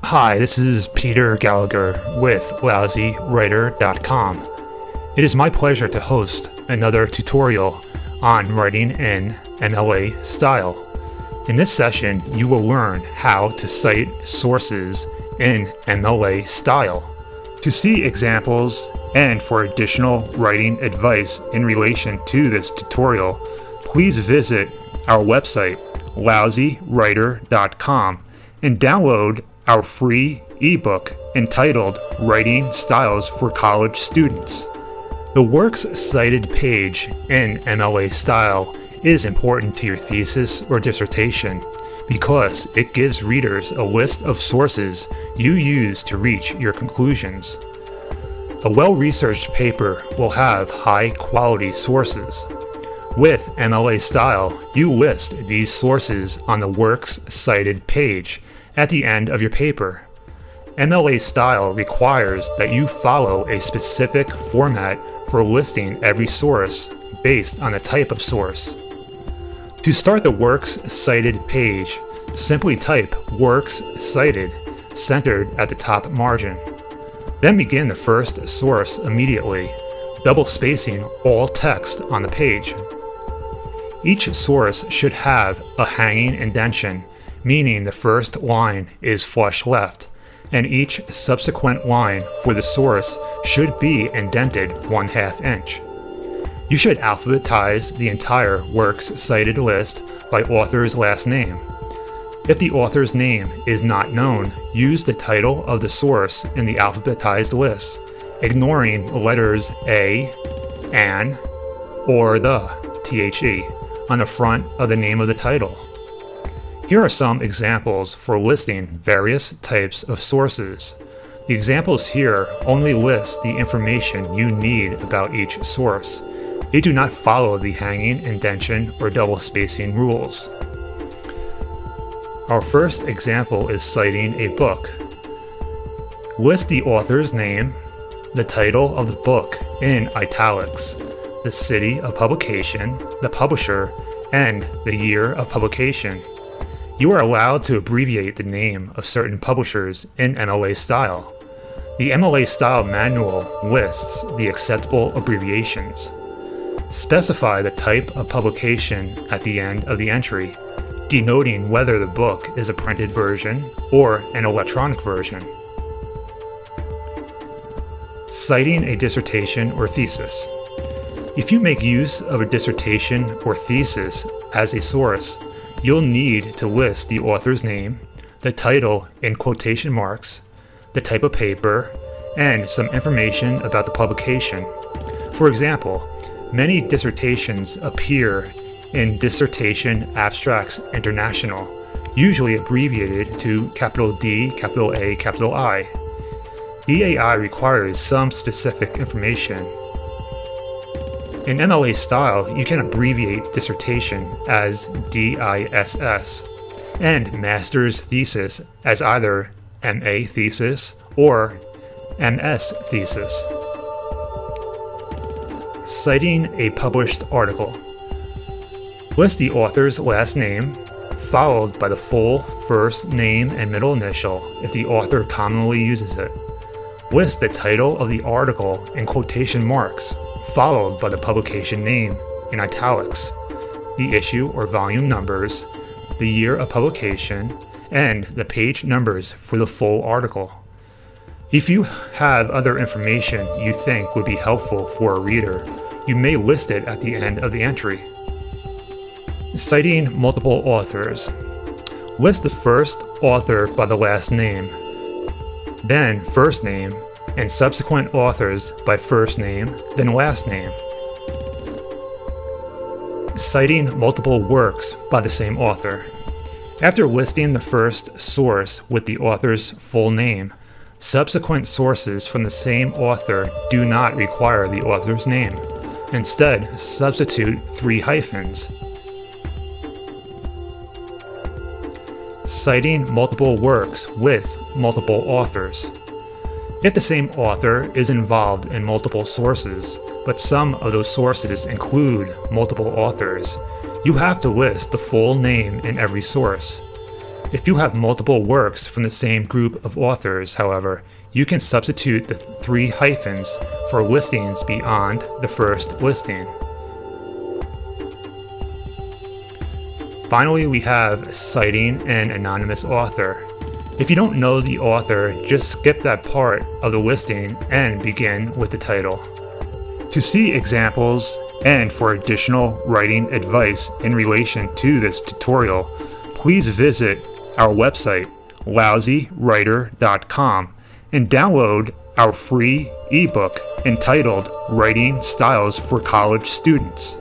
Hi, this is Peter Gallagher with LousyWriter.com. It is my pleasure to host another tutorial on writing in MLA style. In this session, you will learn how to cite sources in MLA style. To see examples and for additional writing advice in relation to this tutorial, please visit our website, LousyWriter.com, and download our free ebook entitled Writing Styles for College Students. The works cited page in MLA style is important to your thesis or dissertation because it gives readers a list of sources you use to reach your conclusions. A well-researched paper will have high-quality sources. With MLA style, you list these sources on the works cited page at the end of your paper. MLA style requires that you follow a specific format for listing every source based on the type of source. To start the works cited page, simply type works cited centered at the top margin. Then begin the first source immediately, double spacing all text on the page. Each source should have a hanging indentation, meaning the first line is flush left, and each subsequent line for the source should be indented 1/2 inch. You should alphabetize the entire works cited list by author's last name. If the author's name is not known, use the title of the source in the alphabetized list, ignoring the letters A, an, or the, THE, on the front of the name of the title. Here are some examples for listing various types of sources. The examples here only list the information you need about each source. They do not follow the hanging, indentation, or double spacing rules. Our first example is citing a book. List the author's name, the title of the book in italics, the city of publication, the publisher, and the year of publication. You are allowed to abbreviate the name of certain publishers in MLA style. The MLA style manual lists the acceptable abbreviations. Specify the type of publication at the end of the entry, denoting whether the book is a printed version or an electronic version. Citing a dissertation or thesis. If you make use of a dissertation or thesis as a source, you'll need to list the author's name, the title in quotation marks, the type of paper, and some information about the publication. For example, many dissertations appear in Dissertation Abstracts International, usually abbreviated to capital D, capital A, capital I. DAI requires some specific information. In MLA style, you can abbreviate dissertation as DISS, and master's thesis as either MA thesis or MS thesis. Citing a published article. List the author's last name, followed by the full first name and middle initial if the author commonly uses it. List the title of the article in quotation marks, followed by the publication name in italics, the issue or volume numbers, the year of publication, and the page numbers for the full article. If you have other information you think would be helpful for a reader, you may list it at the end of the entry. Citing multiple authors. List the first author by the last name, then first name, and subsequent authors by first name, then last name. Citing multiple works by the same author. After listing the first source with the author's full name, subsequent sources from the same author do not require the author's name. Instead, substitute 3 hyphens. Citing multiple works with multiple authors. If the same author is involved in multiple sources, but some of those sources include multiple authors, you have to list the full name in every source. If you have multiple works from the same group of authors, however, you can substitute the 3 hyphens for listings beyond the first listing. Finally, we have citing an anonymous author. If you don't know the author, just skip that part of the listing and begin with the title. To see examples and for additional writing advice in relation to this tutorial, please visit our website, lousywriter.com, and download our free ebook entitled Writing Styles for College Students.